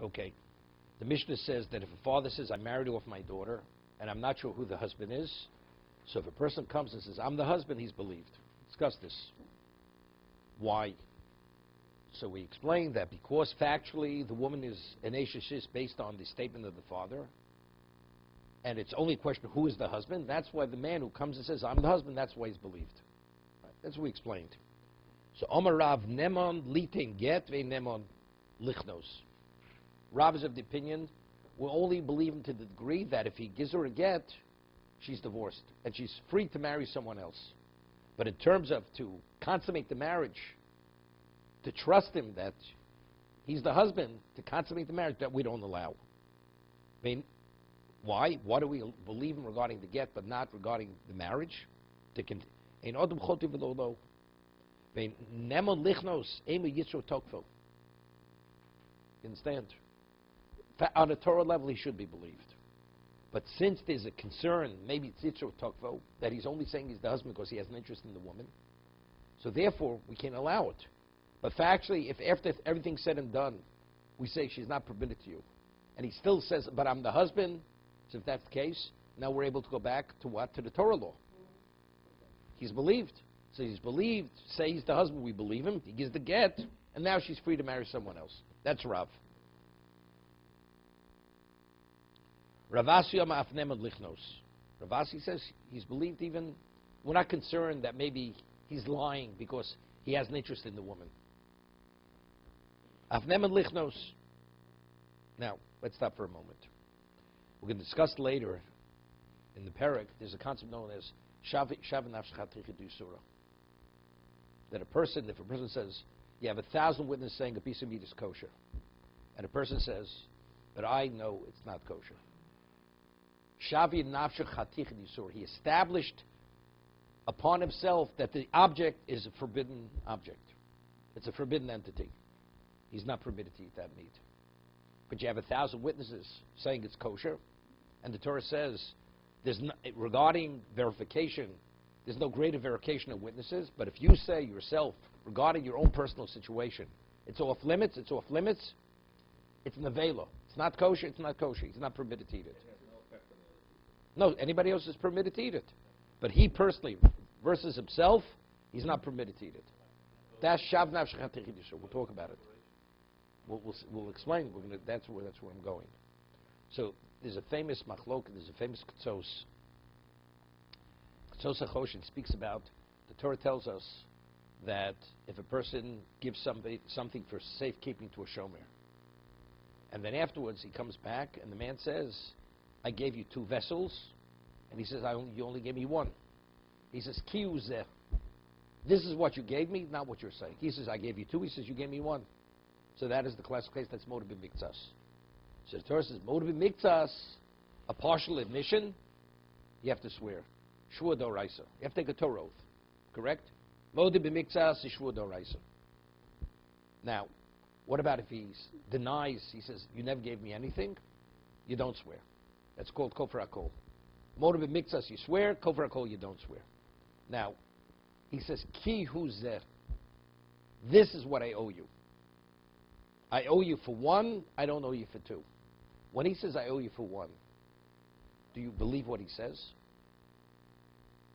Okay. The Mishnah says that if a father says, I married off my daughter, and I'm not sure who the husband is, so if a person comes and says, I'm the husband, he's believed. Discuss this. Why? So we explained that because factually the woman is an Eishashis based on the statement of the father, and it's only a question of who is the husband, that's why the man who comes and says, I'm the husband, that's why he's believed. Right? That's what we explained. So Omar Rav Nemon litin get ve Nemon lichnos. Rav is of the opinion we'll only believe him to the degree that if he gives her a get, she's divorced and she's free to marry someone else. But in terms of to consummate the marriage, to trust him that he's the husband, to consummate the marriage, that we don't allow. I mean, why? Why do we believe him regarding the get but not regarding the marriage? To continue. You understand? On a Torah level, he should be believed. But since there's a concern, maybe it's Yitzro Tokvo, that he's only saying he's the husband because he has an interest in the woman, so therefore we can't allow it. But factually, if after everything's said and done, we say she's not permitted to you, and he still says, but I'm the husband, so if that's the case, now we're able to go back to what? To the Torah law. He's believed. So he's believed, say he's the husband, we believe him, he gives the get, and now she's free to marry someone else. That's Rav. Ravasi lichnos. Ravasi says he's believed even, we're not concerned that maybe he's lying because he has an interest in the woman. Afnem lichnos. Now, let's stop for a moment. We're going to discuss later in the parak, there's a concept known as that a person, if a person says, you have 1,000 witnesses saying a piece of meat is kosher, and a person says, but I know it's not kosher. He established upon himself that the object is a forbidden object. It's a forbidden entity. He's not permitted to eat that meat. But you have 1,000 witnesses saying it's kosher, and the Torah says, there's no, regarding verification, there's no greater verification of witnesses, but if you say yourself, regarding your own personal situation, it's off limits, it's nevela. It's not kosher, it's not kosher. He's not permitted to eat it. No, anybody else is permitted to eat it. But he personally, versus himself, he's not permitted to eat it. That's shav nafsh chatich yisur. We'll talk about it. We'll explain. That's where I'm going. So there's a famous machlok, there's a famous ketzos. Ketzos HaChoshen speaks about, the Torah tells us that if a person gives something for safekeeping to a shomer, and then afterwards he comes back and the man says, I gave you 2 vessels, and he says, you only gave me 1. He says, Ki uzeh. This is what you gave me, not what you're saying. He says, I gave you 2. He says, you gave me 1. So that is the classic case, that's moed b'miktzas. So the Torah says, moed b'miktzas, a partial admission, you have to swear. Shvur d'oraisa. You have to take a Torah oath. Correct? Moed b'miktzas is shvur d'oraisa. Now, what about if he denies, he says, you never gave me anything? You don't swear. That's called kofar hakol. Moed b'miktzas, you swear. Kofar hakol, you don't swear. Now, he says, ki hu zeh. This is what I owe you. I owe you for 1, I don't owe you for 2. When he says, I owe you for 1, do you believe what he says?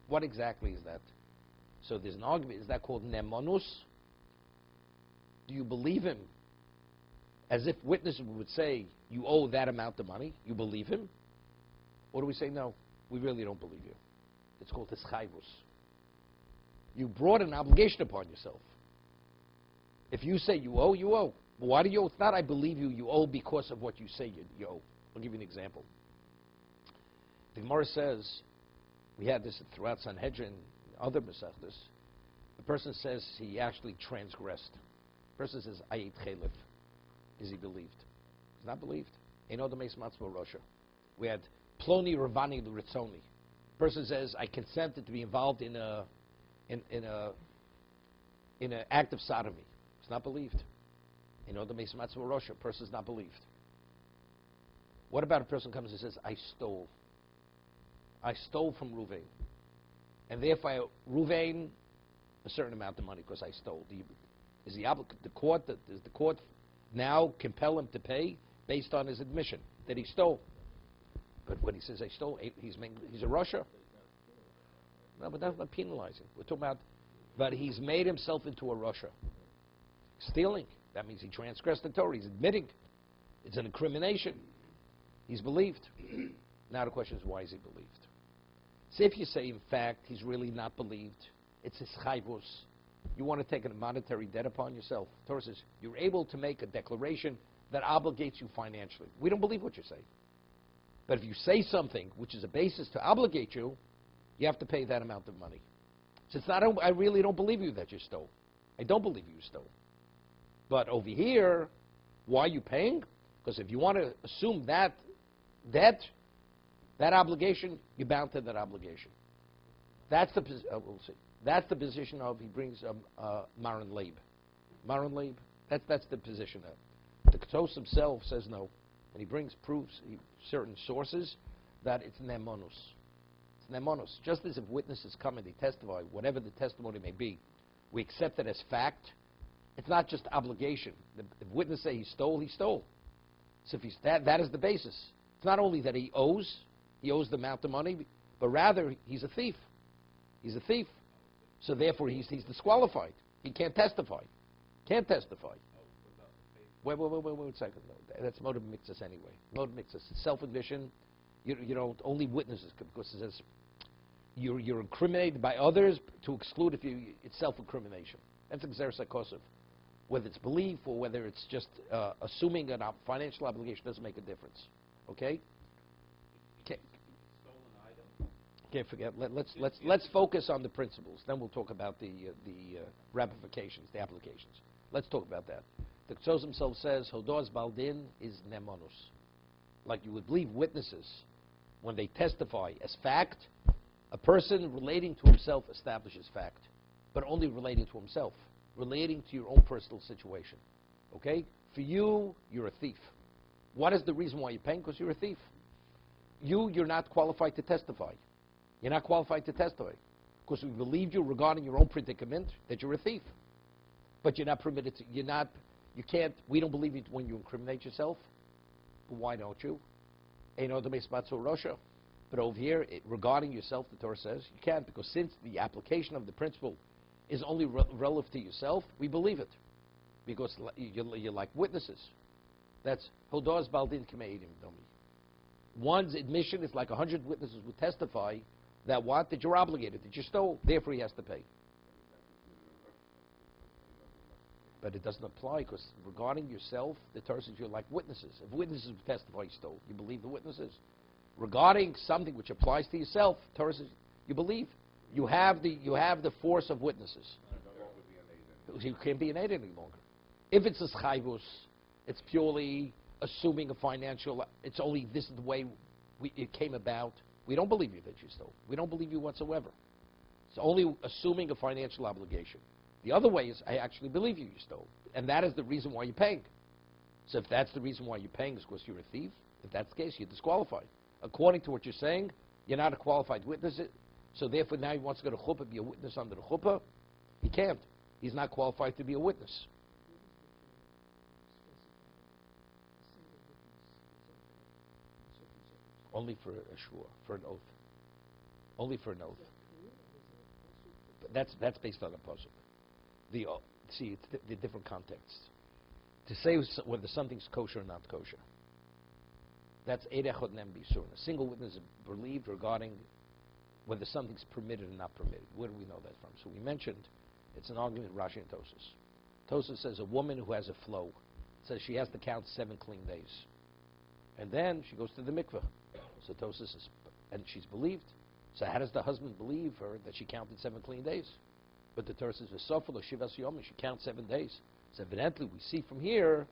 What exactly is that? So there's an argument. Is that called nemanus? Do you believe him? As if witnesses would say, you owe that amount of money. You believe him? Or do we say, no, we really don't believe you? It's called teschayvus. You brought an obligation upon yourself. If you say you owe, you owe. But why do you owe? It's not I believe you, you owe because of what you say you owe. I'll give you an example. The Gemara says, we had this throughout Sanhedrin, other Masechtas. The person says he actually transgressed. The person says, I ate chelif. Is he believed? He's not believed. We had Ploni Ravani Ritzoni. The person says, I consented to be involved in an act of sodomy. It's not believed. A person is not believed. What about a person comes and says, I stole. I stole from Ruvain. And therefore I owe Ruvain a certain amount of money because I stole. Does the court now compel him to pay based on his admission that he stole. But when he says I stole, he's a Russia. No, but that's not penalizing. We're talking about, but he's made himself into a Russia. Stealing. That means he transgressed the Torah. He's admitting. It's an incrimination. He's believed. Now the question is, why is he believed? So if you say, in fact, he's really not believed, it's his chayvus. You want to take a monetary debt upon yourself. Torah says you're able to make a declaration that obligates you financially. We don't believe what you say. But if you say something which is a basis to obligate you, you have to pay that amount of money. So it's not, I really don't believe you that you stole. I don't believe you stole. But over here, why are you paying? Because if you want to assume that debt, that obligation, you're bound to that obligation. That's the we'll see. That's the position of, he brings Maran Leib. Maran Leib, that's the position of. The Ketos himself says no. And he brings proofs, certain sources, that it's nemonus. It's nemonus. Just as if witnesses come and they testify, whatever the testimony may be, we accept it as fact. It's not just obligation. If witnesses say he stole, he stole. So if that is the basis. It's not only that he owes the amount of money, but rather he's a thief. He's a thief. So therefore he's disqualified. He can't testify. Can't testify. Wait a second. That's motive mixus anyway. Motive mixus. Self-admission. You don't, only witnesses, because it says you're incriminated by others to exclude if it's self-incrimination. That's exeris hakosov. Whether it's belief or whether it's just assuming a financial obligation doesn't make a difference. Okay? Can't forget. Let's focus on the principles. Then we'll talk about the ramifications, the applications. Let's talk about that. The Ketos himself says, Hodos Baldin is nemonus. Like you would believe witnesses when they testify as fact, a person relating to himself establishes fact, but only relating to himself, relating to your own personal situation. Okay? For you, you're a thief. What is the reason why you're paying? Because you're a thief. You're not qualified to testify. You're not qualified to testify because we believed you regarding your own predicament that you're a thief. But you're not permitted to, you can't, we don't believe you when you incriminate yourself. But why don't you? But over here, regarding yourself, the Torah says you can't, because since the application of the principle is only relative to yourself, we believe it. Because you're like witnesses. That's Hodos Baldin Kameidim Domi. One's admission is like 100 witnesses would testify that what? That you're obligated, that you stole, therefore he has to pay. But it doesn't apply, because regarding yourself, the Torah says you're like witnesses. If witnesses testify you stole, you believe the witnesses. Regarding something which applies to yourself, Torah says you believe. You have the force of witnesses. You can't be an aid any longer. If it's a chayvus, it's purely assuming a financial. It's only this is the way it came about. We don't believe you that you stole. We don't believe you whatsoever. It's only assuming a financial obligation. The other way is, I actually believe you stole. And that is the reason why you're paying. So if that's the reason why you're paying is because you're a thief, if that's the case, you're disqualified. According to what you're saying, you're not a qualified witness. So therefore now he wants to go to chuppah, be a witness under the chuppah. He can't. He's not qualified to be a witness. Only for a shua, for an oath. Only for an oath. But that's based on a pasuk. It's the different contexts. To say whether something's kosher or not kosher. That's Eirechot Nem Bisur. A single witness is believed regarding whether something's permitted or not permitted. Where do we know that from? So we mentioned it's an argument with Rashi and Tosas. Tosas says a woman who has a flow says she has to count 7 clean days. And then she goes to the mikveh. So Tosas is, and she's believed. So how does the husband believe her that she counted 7 clean days? But the Torah says, "V'sofel shivas yom," she counts 7 days. So evidently, we see from here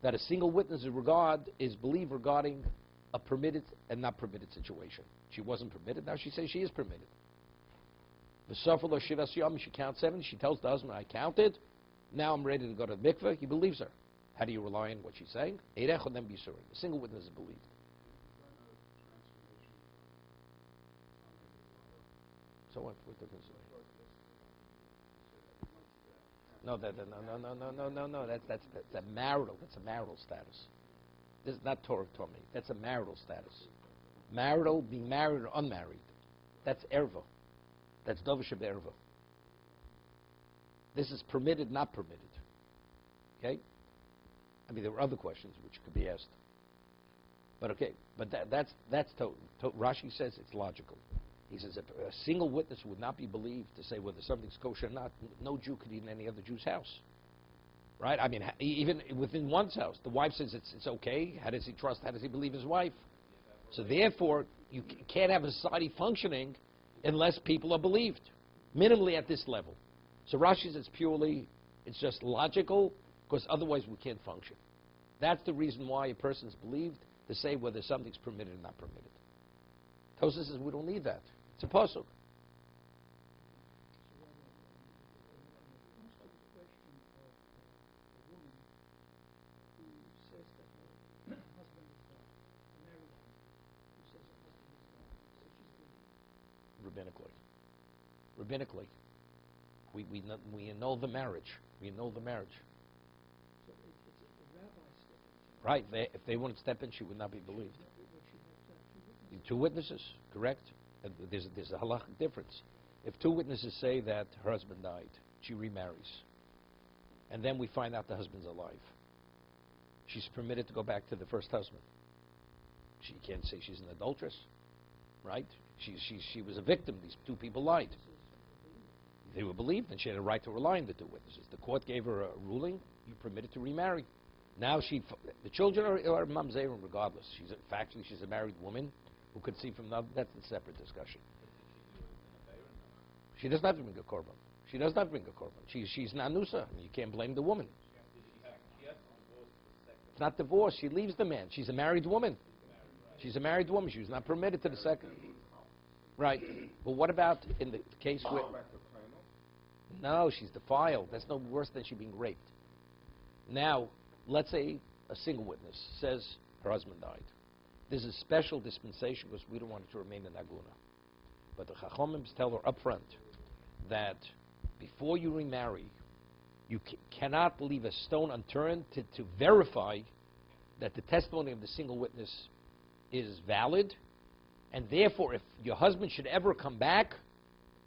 that a single witness is believed regarding a permitted and not permitted situation. She wasn't permitted. Now she says she is permitted. V'sofel shivas yom, she counts 7. She tells the husband, "I counted. Now I'm ready to go to the mikveh." He believes her. How do you rely on what she's saying? Eirech Odem Bisurim. A single witness is believed. So what difference? No, no. That's a marital. That's a marital status. This is not Torah taught me. That's a marital status. Marital, being married or unmarried. That's erva. That's dovish of erva. This is permitted, not permitted. Okay? I mean, there were other questions which could be asked. But okay, but that's Rashi says it's logical. He says if a single witness would not be believed to say whether something's kosher or not, no Jew could eat in any other Jew's house. Right? I mean, even within one's house, the wife says it's okay. How does he trust? How does he believe his wife? So therefore, you can't have a society functioning unless people are believed, minimally at this level. So Rashi says it's just logical, because otherwise we can't function. That's the reason why a person is believed to say whether something's permitted or not permitted. Tosas says we don't need that. It's a pasuk. Rabbinically, we annul the marriage. We annul the marriage. So it's the rabbi stepping. Right. If they wouldn't step in, she would not be believed. Two witnesses, correct? And there's a halachic difference. If two witnesses say that her husband died, she remarries, and then we find out the husband's alive, she's permitted to go back to the first husband. She can't say she's an adulteress, right? She was a victim. These two people lied. They were believed, and she had a right to rely on the two witnesses. The court gave her a ruling: you're permitted to remarry. Now the children are mamzerim regardless. Factually, she's a married woman who could see from the. That's a separate discussion. She does not bring a korban. She does not bring a korban. She's nanusa. You can't blame the woman. It's not divorce. She leaves the man. She's a married woman. She's a married woman. She was not permitted to the second. Right. But what about in the case where... No, she's defiled. That's no worse than she being raped. Now, let's say a single witness says her husband died. There's a special dispensation because we don't want it to remain in Aguna. But the Chachomim tell her up front that before you remarry, you cannot leave a stone unturned to verify that the testimony of the single witness is valid, and therefore if your husband should ever come back,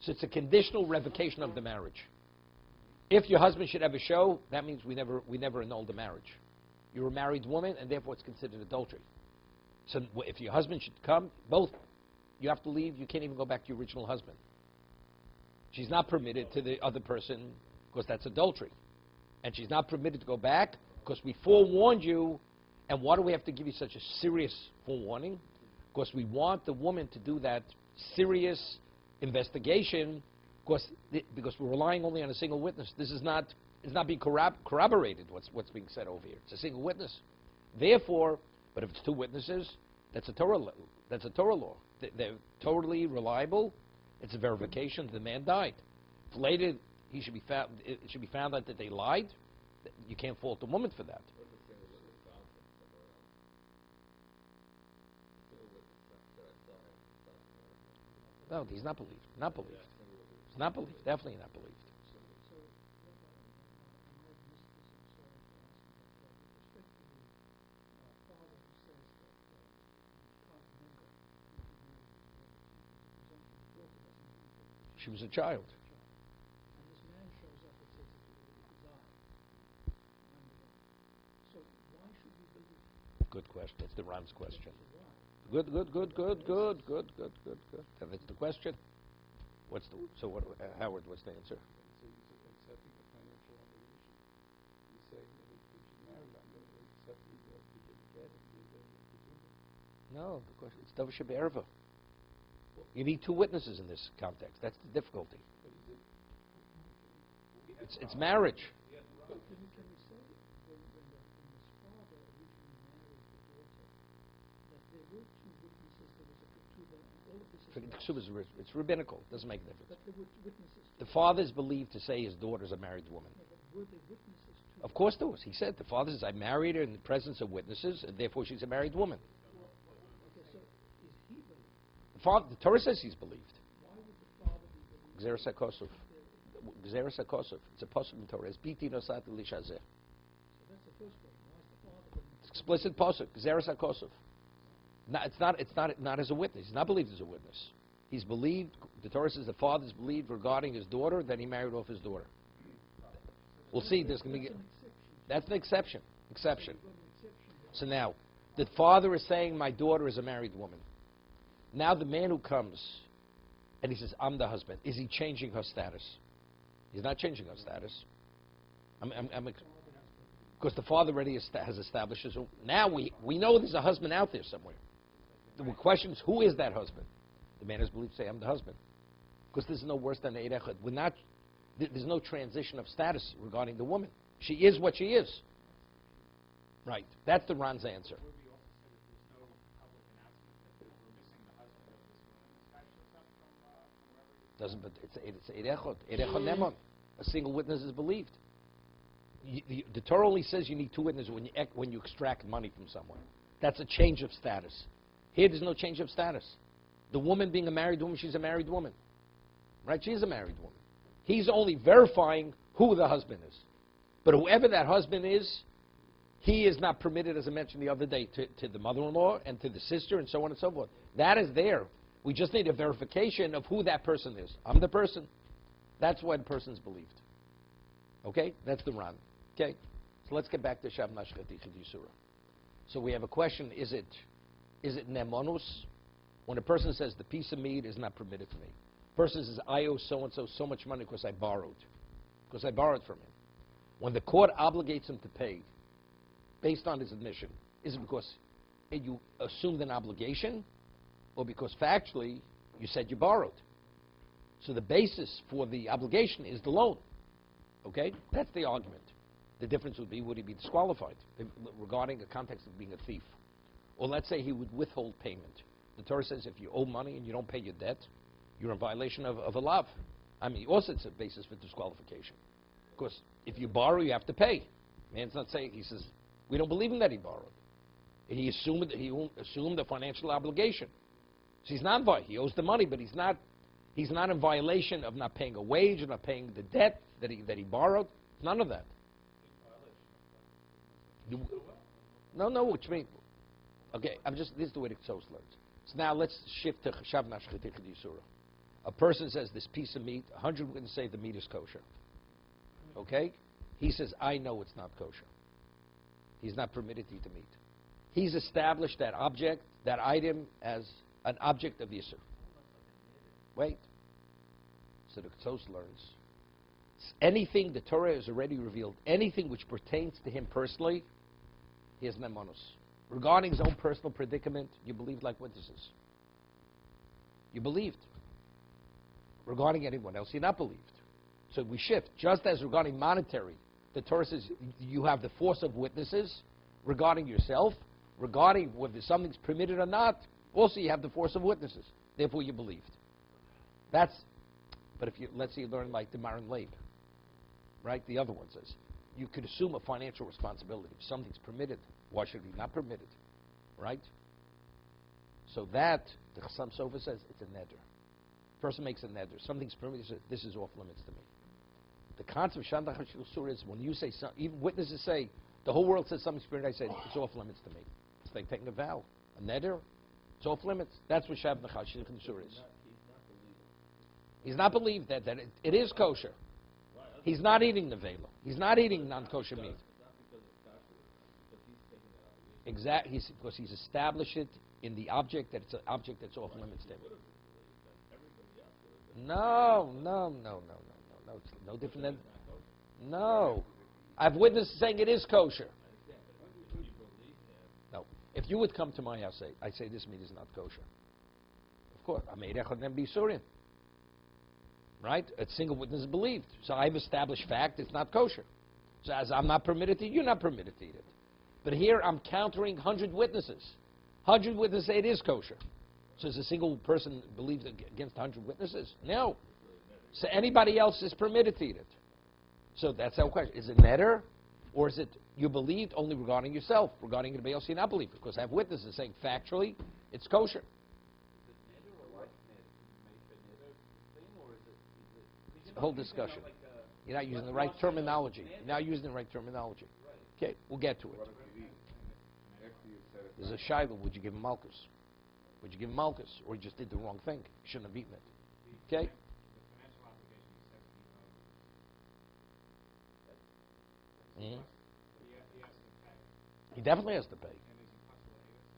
so it's a conditional revocation of the marriage. If your husband should ever show, that means we never annul the marriage. You're a married woman, and therefore it's considered adultery. So if your husband should come, both, you have to leave. You can't even go back to your original husband. She's not permitted to the other person because that's adultery. And she's not permitted to go back because we forewarned you. And why do we have to give you such a serious forewarning? Because we want the woman to do that serious investigation because we're relying only on a single witness. It's not being corroborated what's being said over here. It's a single witness. Therefore, but if it's two witnesses, that's a Torah law. They're totally reliable. It's a verification that the man died. If later it should be found out that they lied, you can't fault the woman for that. No, he's not believed. Not believed. It's not believed. Definitely not believed. She was a child. And this man shows up and says he died. So why should we believe? Good question. That's the Ram's question. Why? Good. And that's the question. Howard, what's the answer? So he's accepting a financial obligation. He's saying that if she's married, I'm going to accept the get and No, the question, it's Davar Shebe'erva. You need two witnesses in this context. That's the difficulty. It's marriage. But can we say when this father originally married the daughter that there were two witnesses, there was a ketubah, and all of this is It's rabbinical. It doesn't make a difference. But there were witnesses. The father is believed to say his daughter's a married woman. Yeah, but were there witnesses to Of course there was. He said the father says, I married her in the presence of witnesses, and therefore she's a married woman. Okay, so is he believed? The Torah says he's believed. Why would the father be believed? Gzeres HaKosov. Gzeres HaKosov. It's a pasuk in Torah. It's biti nosat l'ishazeh. So that's a first one? Why is the father going to Explicit posuk, Zeres HaKosov. It's not as a witness. He's not believed as a witness. He's believed, the Torah says the father's believed regarding his daughter, then he married off his daughter. We'll see, there's going to be, that's an exception. Exception. So now, the father is saying, my daughter is a married woman. Now the man who comes, and he says, I'm the husband, is he changing her status? He's not changing her status. Because the father already has established his own. Now we know there's a husband out there somewhere. The question is, who is that husband? The man is believed to say, I'm the husband. Because there's no worse than the Eid Echad. There's no transition of status regarding the woman. She is what she is. Right. That's the Ran's answer. Doesn't, but it's Eid Echad. Eid Echad Nemon. A single witness is believed. The Torah only says you need two witnesses when you extract money from someone. That's a change of status. Here, there's no change of status. The woman being a married woman, she's a married woman. Right? She's a married woman. He's only verifying who the husband is. But whoever that husband is, he is not permitted, as I mentioned the other day, to the mother-in-law and to the sister and so on and so forth. That is there. We just need a verification of who that person is. I'm the person. That's why the person's believed. Okay? That's the Ran. Okay? So let's get back to Shav Nashchati Chidusura. So we have a question, is it nemonus? When a person says the piece of meat is not permitted to me. Person says, I owe so-and-so so much money because I borrowed. Because I borrowed from him. When the court obligates him to pay, based on his admission, is it because you assumed an obligation, or because factually you said you borrowed? So the basis for the obligation is the loan. Okay? That's the argument. The difference would he be disqualified regarding a context of being a thief? Or let's say he would withhold payment. The Torah says if you owe money and you don't pay your debt, you're in violation of a law. I mean, also it's a basis for disqualification. Because if you borrow, you have to pay. Man's not saying, he says, we don't believe in that he borrowed. He assumed a financial obligation. So he's not violating. He owes the money, but he's not in violation of not paying a wage or not paying the debt that he borrowed. None of that. No, which means, okay, this is the way the Tzos learns. So now let's shift to Shav Nashchati Chidusura. A person says this piece of meat, 100 witnesses say the meat is kosher. Okay? He says, I know it's not kosher. He's not permitted to eat the meat. He's established that object, that item, as an object of Yisur. Wait. So the Tzos learns. Anything the Torah has already revealed, anything which pertains to him personally, he has nemonus. Regarding his own personal predicament, you believed like witnesses. You believed. Regarding anyone else, you're not believed. So we shift. Just as regarding monetary, the Torah says you have the force of witnesses. Regarding yourself, regarding whether something's permitted or not, also you have the force of witnesses. Therefore you believed. But let's say you learn like the Maran Leib, right? The other one says, you could assume a financial responsibility. If something's permitted, why should it be not permitted? Right? So that, the Chassam Sofer says, it's a neder. Person makes a neder. Something's permitted, says, this is off limits to me. The concept of Shandach HaShilsur is when you say, even witnesses say, the whole world says something's permitted, I say, it's off limits to me. It's like taking a vow. A neder, it's off limits. That's what Shandach HaShilsur is. He's not believed that it is kosher. He's not eating the vela. He's not eating non-kosher meat. Exactly, because he's established it in the object that it's an object that's off limits to him. No. It's no different than. No. I've witnessed saying it is kosher. No. If you would come to my house, I'd say this meat is not kosher. Of course. I made echad nem b'yisurin. Right? A single witness is believed. So I've established fact it's not kosher. So as I'm not permitted to eat, you're not permitted to eat it. But here I'm countering 100 witnesses. 100 witnesses say it is kosher. So is a single person believes against 100 witnesses? No. So anybody else is permitted to eat it. So that's our question. Is it neder? Or is it you believed only regarding yourself? Regarding anybody else, you're not believed. Because I have witnesses saying factually it's kosher. It's a whole discussion. You're not using the right terminology. You're not using the right terminology. Okay, we'll get to it. What if you eat? After you said it. There's a shiloh. Would you give him malchus? Would you give him malchus? Or you just did the wrong thing? You shouldn't have eaten it. Okay? Mhm. He definitely has to pay.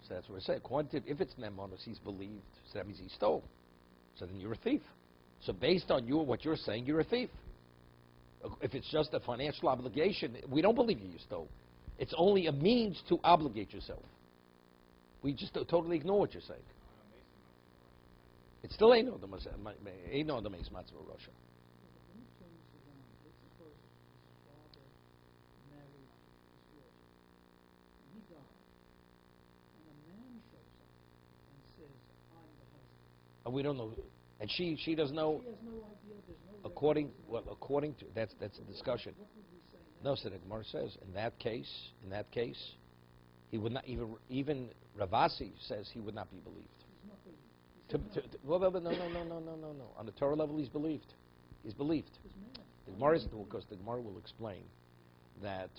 So that's what I say. According to, if it's Nemonos, he's believed, so that means he stole. So then you're a thief. So based on what you're saying, you're a thief. If it's just a financial obligation, we don't believe you stole. It's only a means to obligate yourself. We just totally ignore what you're saying. It still ain't no the Mace Matzah Russia. Let me change the line. Let's suppose his father married his daughter. And he died. And a man shows up and says, I'm the husband. And we don't know. And she doesn't know. She has no idea. There's no According record, according to that's a discussion. What would we say now? No, so the Gemara says in that case, he would not even Ravasi says he would not be believed. He's not believed. No. On the Torah level, he's believed. He's believed. He's mad. The Gemara is, because the Gemara will explain that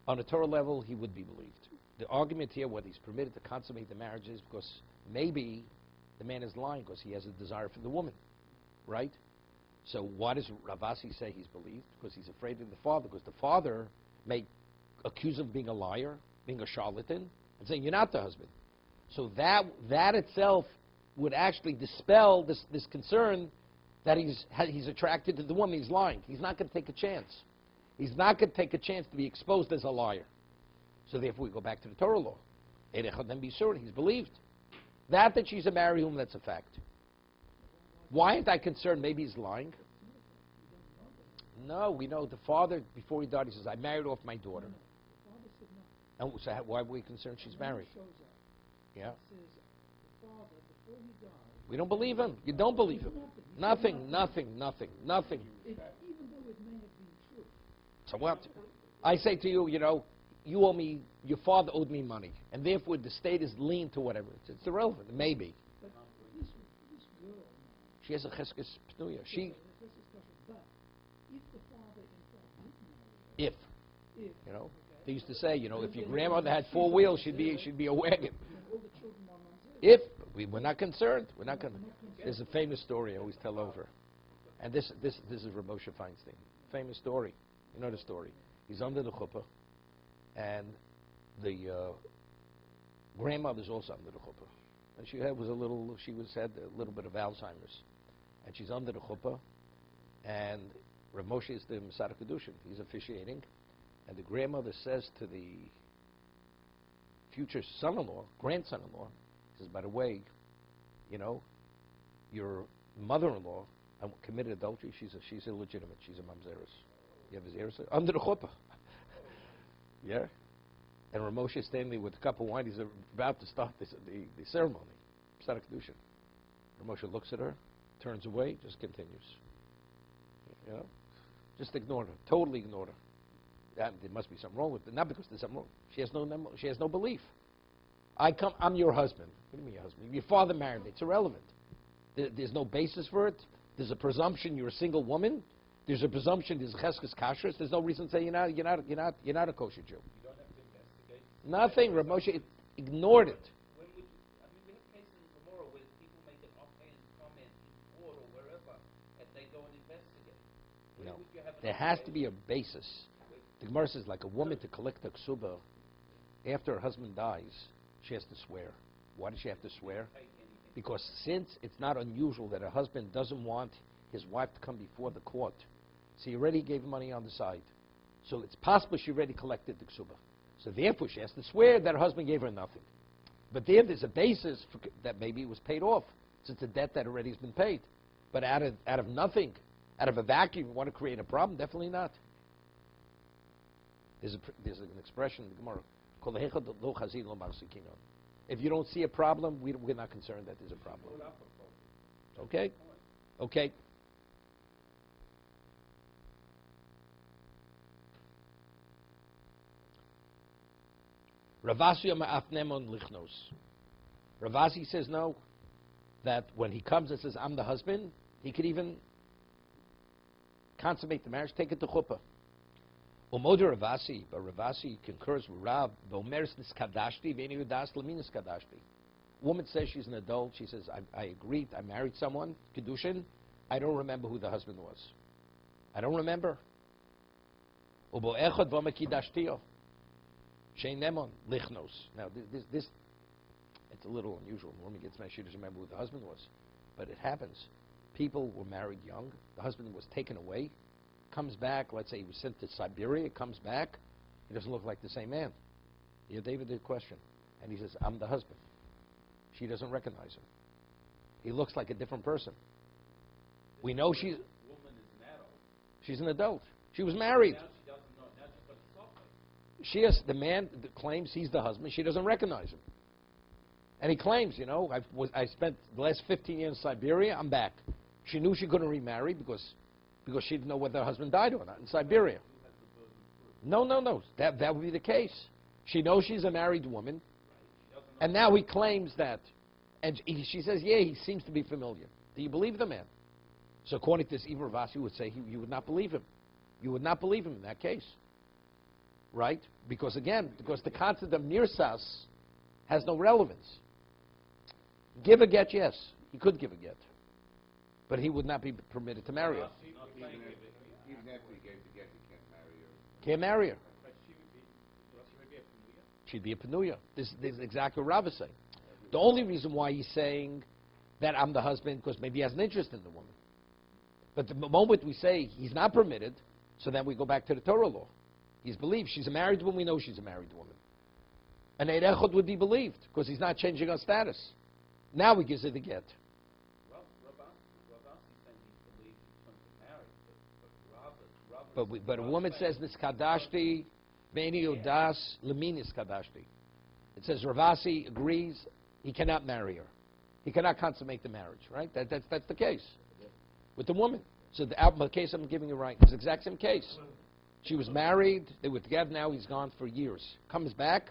on a Torah level he would be believed. The argument here, whether he's permitted to consummate the marriage, is because maybe the man is lying because he has a desire for the woman, right? So why does Ravasi say he's believed? Because he's afraid of the father, because the father may accuse him of being a liar, being a charlatan, and saying, you're not the husband. So that itself would actually dispel this concern that he's attracted to the woman, he's lying. He's not going to take a chance. He's not going to take a chance to be exposed as a liar. So therefore we go back to the Torah law. He's believed. That she's a married woman, that's a fact. Why aren't I concerned? Maybe he's lying. No, we know the father, before he died, he says, I married off my daughter. The father said no. And so why are we concerned she's married? Shows up. Yeah. Says the father, before he died, We don't believe him. You don't believe him. Nothing. even though it may have been true. So what? I say to you, you owe me, your father owed me money, and therefore the state is lean to whatever. It's irrelevant. Maybe. But this girl now, She has a cheskes pnuya. She, but if the father in fact did marry her, if, they used to say, if your grandmother had 4 wheels, she'd be a wagon. and all the children are mamzer, If we're not concerned, we're not going to. There's a famous story I always tell over, and this is Rav Moshe Feinstein. Famous story. You know the story. He's under the chuppah, and the grandmother's also under the chuppah, and she had a little bit of Alzheimer's, and she's under the chuppah, and Rav Moshe is the Masada Kiddushin. He's officiating, and the grandmother says to the future grandson-in-law, says, by the way, your mother-in-law committed adultery. She's illegitimate. She's a mamzeris. You have his ears under the chuppah. Yeah. And Rav Moshe is standing there with a cup of wine. He's about to start the ceremony. Masada Kiddushin. Rav Moshe looks at her, turns away, just continues. Just ignored her. Totally ignored her. There must be something wrong with it. Not because there's something wrong. She has no belief. I'm your husband. What do you mean your husband? Your father married me. It's irrelevant. There's no basis for it. There's a presumption you're a single woman. There's a presumption there's cheskes kashrus. There's no reason to say you're not a kosher Jew. You don't have to investigate. Nothing. Rav Moshe ignored it. When we have cases in Gemara where people make an offhand comment in court or wherever, and they don't investigate. When No. would you have an There has to be a obligation? basis. The Gemara says, like a woman to collect a ksuba, after her husband dies, she has to swear. Why does she have to swear? Take anything. Because since it's not unusual that a husband doesn't want his wife to come before the court, so he already gave money on the side. So it's possible she already collected the ksuba. So therefore she has to swear that her husband gave her nothing. But there's a basis that maybe it was paid off. So it's a debt that already has been paid. But out of nothing, out of a vacuum, you want to create a problem? Definitely not. There's an expression in the Gemara called lo chazin lo marsikinon. If you don't see a problem, we're not concerned that there's a problem. Okay? Okay. Ravasi ma'afnemon lichnos. Ravasi says no, that when he comes and says, I'm the husband, he could even consummate the marriage, take it to chuppah. Umoder Ravasi, but Ravasi concurs with Rav. Vomeris niskadashti v'eni udas leminis kadashti. Woman says she's an adult. She says, I agreed. I married someone. Kiddushin. I don't remember who the husband was. I don't remember. Ubo echad v'makidashtio. Shein nemon lichnos. Now this it's a little unusual. The woman gets married. She doesn't remember who the husband was, but it happens. People were married young. The husband was taken away. Comes back. Let's say he was sent to Siberia. Comes back. He doesn't look like the same man. Yeah, David did question, and he says, "I'm the husband." She doesn't recognize him. He looks like a different person. We know she's Woman is an adult. she's an adult. She was married. Now she doesn't know. Now she's got software. She has the man that claims he's the husband. She doesn't recognize him, and he claims, I spent the last 15 years in Siberia. I'm back. She knew she couldn't remarry because she didn't know whether her husband died or not in Siberia. No. That would be the case. She knows she's a married woman, and now he claims that. And she says, yeah, he seems to be familiar. Do you believe the man? So according to this, Ivar Vasi would say you would not believe him. You would not believe him in that case. Right? Because the concept of mirsas has no relevance. Give a get, yes. He could give a get. But he would not be permitted to marry her. Even after he gave the get, he can't marry her. Can't marry her. But she would be a familiar. She'd be a penuya. This is exactly what Rav is saying. The only reason why he's saying that I'm the husband, because maybe he has an interest in the woman. But the moment we say he's not permitted, so then we go back to the Torah law. He's believed. She's a married woman. We know she's a married woman. And Eid Echad would be believed, because he's not changing her status. Now he gives her the get. But a woman says this kadashti, veni udas leminis kadashti. It says Ravasi agrees he cannot marry her. He cannot consummate the marriage, right? That's the case with the woman. So the case I'm giving you right is the exact same case. She was married, they were together, now he's gone for years. Comes back,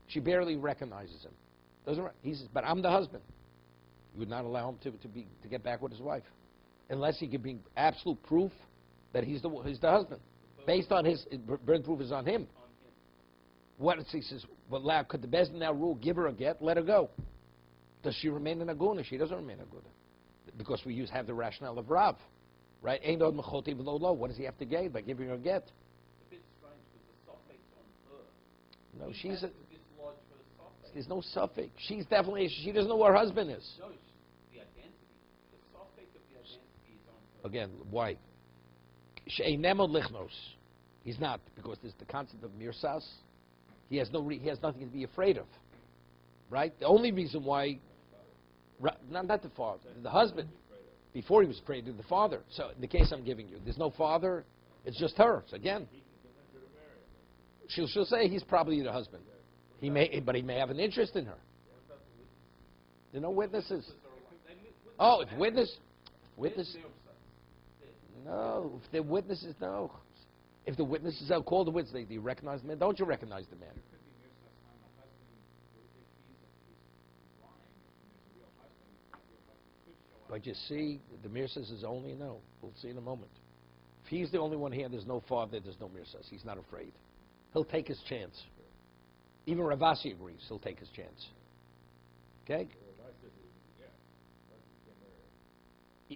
she barely recognizes him. He says, but I'm the husband. You would not allow him to get back with his wife. Unless he could bring absolute proof that he's the husband. Based on his burden proof is on him. He says, well, could the Bezdin now rule, give her a get, let her go? Does she remain an aguna? She doesn't remain aguna. Because we have the rationale of Rav. Right? What does he have to gain by giving her a get? A bit strange because the suffix on her. No, He has to dislodge her suffix. There's no suffix. She's definitely, she doesn't know who her husband is. No, the identity. The suffix of the identity is on her. Again, why? She'einemo lichnos. He's not, because there's the concept of mirsas. He has nothing to be afraid of. Right? The only reason why, not the father, the husband. Before he was afraid of the father. So in the case I'm giving you, there's no father, it's just her. So again, she'll say he's probably the husband. But he may have an interest in her. There are no witnesses. Oh, if witness. No, if they're witnesses, no. If the witnesses, I'll call the witness. Do you recognize the man? Don't you recognize the man? But you see, the mirsas is only no. We'll see in a moment. If he's the only one here, there's no father, there's no mirsas. He's not afraid. He'll take his chance. Even Ravasi agrees. He'll take his chance. Okay?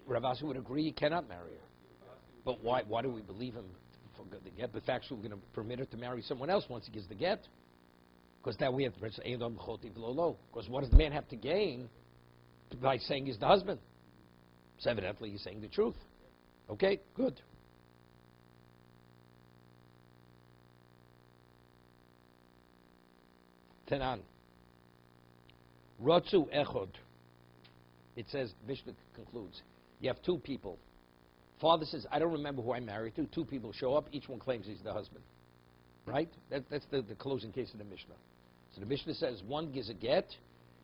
Ravasi would agree he cannot marry her. But why do we believe him for the get? But actually, we're going to permit her to marry someone else once he gives the get. Because now we have to. Because what does the man have to gain by saying he's the husband? So evidently he's saying the truth. Okay, good. Tenan. Rotzu echod. It says, Mishnah concludes, you have two people. Father says, I don't remember who I married to. Two people show up, each one claims he's the husband. Right? That's the closing case of the Mishnah. So the Mishnah says one gives a get,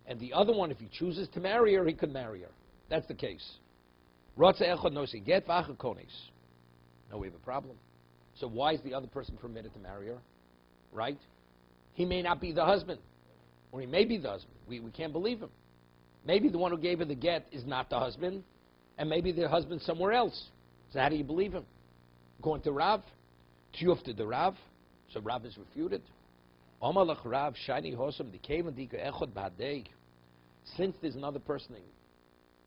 and the other one, if he chooses to marry her, he could marry her. That's the case. Rotze echad nosi get v'achad kones. Now we have a problem. So why is the other person permitted to marry her? Right? He may not be the husband. Or he may be the husband. We can't believe him. Maybe the one who gave her the get is not the husband, and maybe the husband's somewhere else. So how do you believe him? According to Rav, Tiyufta the Rav, so Rav is refuted. Amalach Rav Shani Hosam the Dika Echod Badei. Since there's another person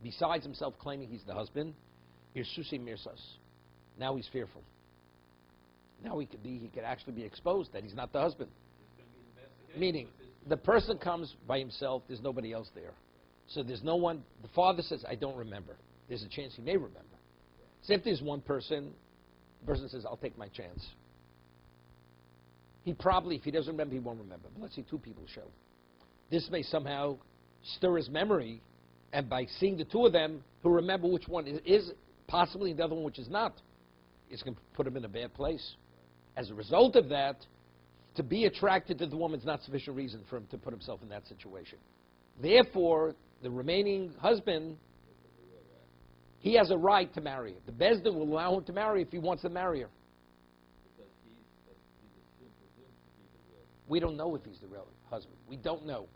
besides himself claiming he's the husband, Irsusi Mirsas. Now he's fearful. Now he could actually be exposed that he's not the husband. Meaning, the person comes by himself, there's nobody else there. So there's no one, the father says, I don't remember. There's a chance he may remember. So if there's one person, the person says, I'll take my chance. He probably, if he doesn't remember, he won't remember. But let's say two people show. This may somehow stir his memory, and by seeing the two of them, he'll remember which one is possibly the other one which is not. It's going to put him in a bad place. As a result of that, to be attracted to the woman is not sufficient reason for him to put himself in that situation. Therefore, the remaining husband, he has a right to marry her. The Beis Din will allow him to marry if he wants to marry her. We don't know if he's the real husband. We don't know.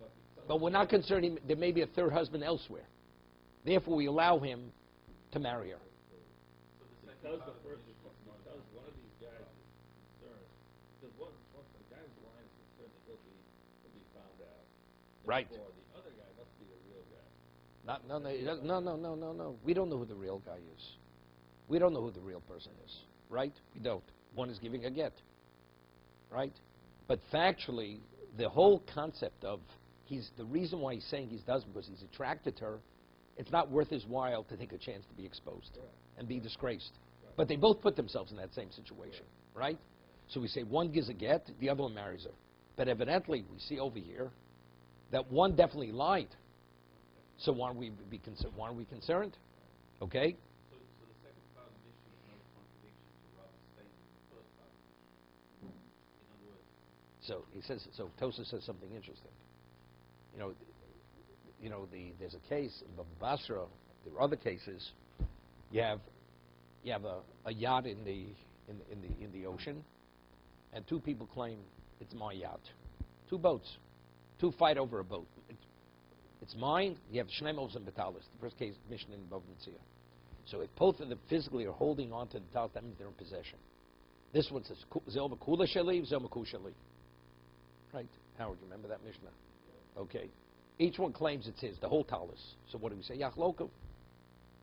But we're not concerned there may be a third husband elsewhere. Therefore, we allow him to marry her. Because one of these guys is concerned, because once the guy's line is concerned that he'll be found out. Right. Therefore, the other guy must be the real guy. No. We don't know who the real guy is. We don't know who the real person is. Right? We don't. One is giving a get. Right? But factually, the whole concept of the reason why he's saying he's does because he's attracted to her, it's not worth his while to take a chance to be exposed and be disgraced. But they both put themselves in that same situation, right? So we say one gives a get, the other one marries her. But evidently, we see over here that one definitely lied. So why are we concerned? Okay? So the second part of the mission is no contradiction to Rabbi's statement in the first part of the mission. In other words, So he says. So Tosa says something interesting. There's a case in Bava Basra. There are other cases. You have a yacht in the ocean, and two people claim it's my yacht. Two boats, two fight over a boat. It's mine. You have Shneimos and Batalis. The first case mission in Bava Metzora. So if both of them physically are holding on to the talis, that means they're in possession. This one says Zelma Kula Shali, Zelma Kushali. Right? Howard, you remember that Mishnah? Okay. Each one claims it's his, the whole talis. So what do we say? Yachloku.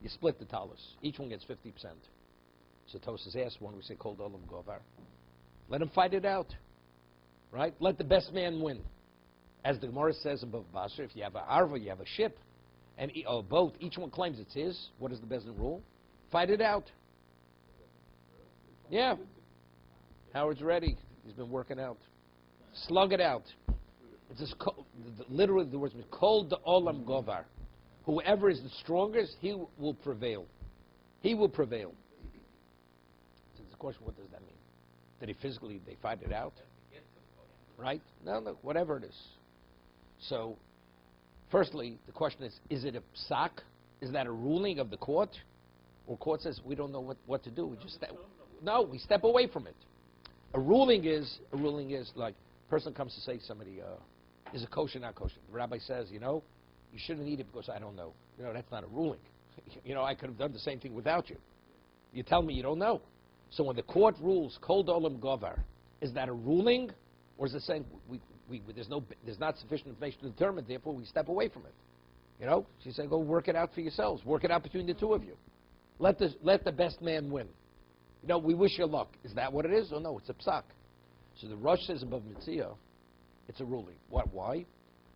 You split the talis. Each one gets 50%. So Tosas asks, one we say, Kol Olam Govar. Let them fight it out. Right? Let the best man win. As the Gemara says above Basra, if you have an arva, you have a ship, and a boat, each one claims it's his. What is the Beis Din rule? Fight it out. Yeah. Howard's ready. He's been working out. Slug it out. It's just literally the words mean Kol Olam Govar. Whoever is the strongest, he will prevail. He will prevail. So the question, what does that mean? That they fight it out? Right? No, whatever it is. So, firstly, the question is it a psak? Is that a ruling of the court? Or court says, we don't know what to do. We just we step away from it. A ruling is like, a person comes to say somebody, is it kosher, not kosher? The rabbi says, you shouldn't eat it because I don't know. That's not a ruling. I could have done the same thing without you. You tell me you don't know. So when the court rules, Kol Olam Govar, is that a ruling? Or is it saying there's not sufficient information to determine, therefore we step away from it? She said, go work it out for yourselves. Work it out between the two of you. Let the best man win. We wish you luck. Is that what it is? Oh no, it's a psak. So the Rosh says above Mitzvah, it's a ruling. Why?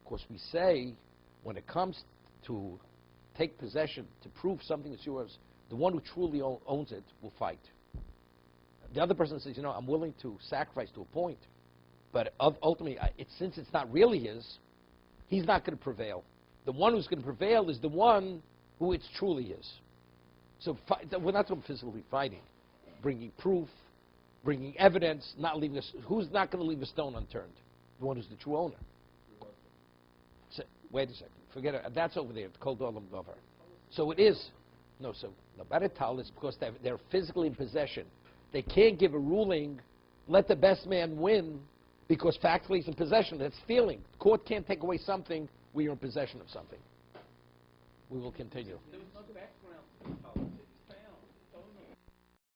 Because we say, when it comes to take possession, to prove something that's yours, the one who truly owns it will fight. The other person says, I'm willing to sacrifice to a point, but ultimately, since it's not really his, he's not going to prevail. The one who's going to prevail is the one who it's truly is. So we're not talking physically fighting, bringing proof, bringing evidence, who's not going to leave a stone unturned? The one who's the true owner. So, wait a second. Forget it. That's over there. It's called Olam Govar. So it is. No, Baratal is because they're physically in possession. They can't give a ruling, let the best man win, because factually he's in possession. That's stealing. The court can't take away something when you're in possession of something. We will continue. There was no background to the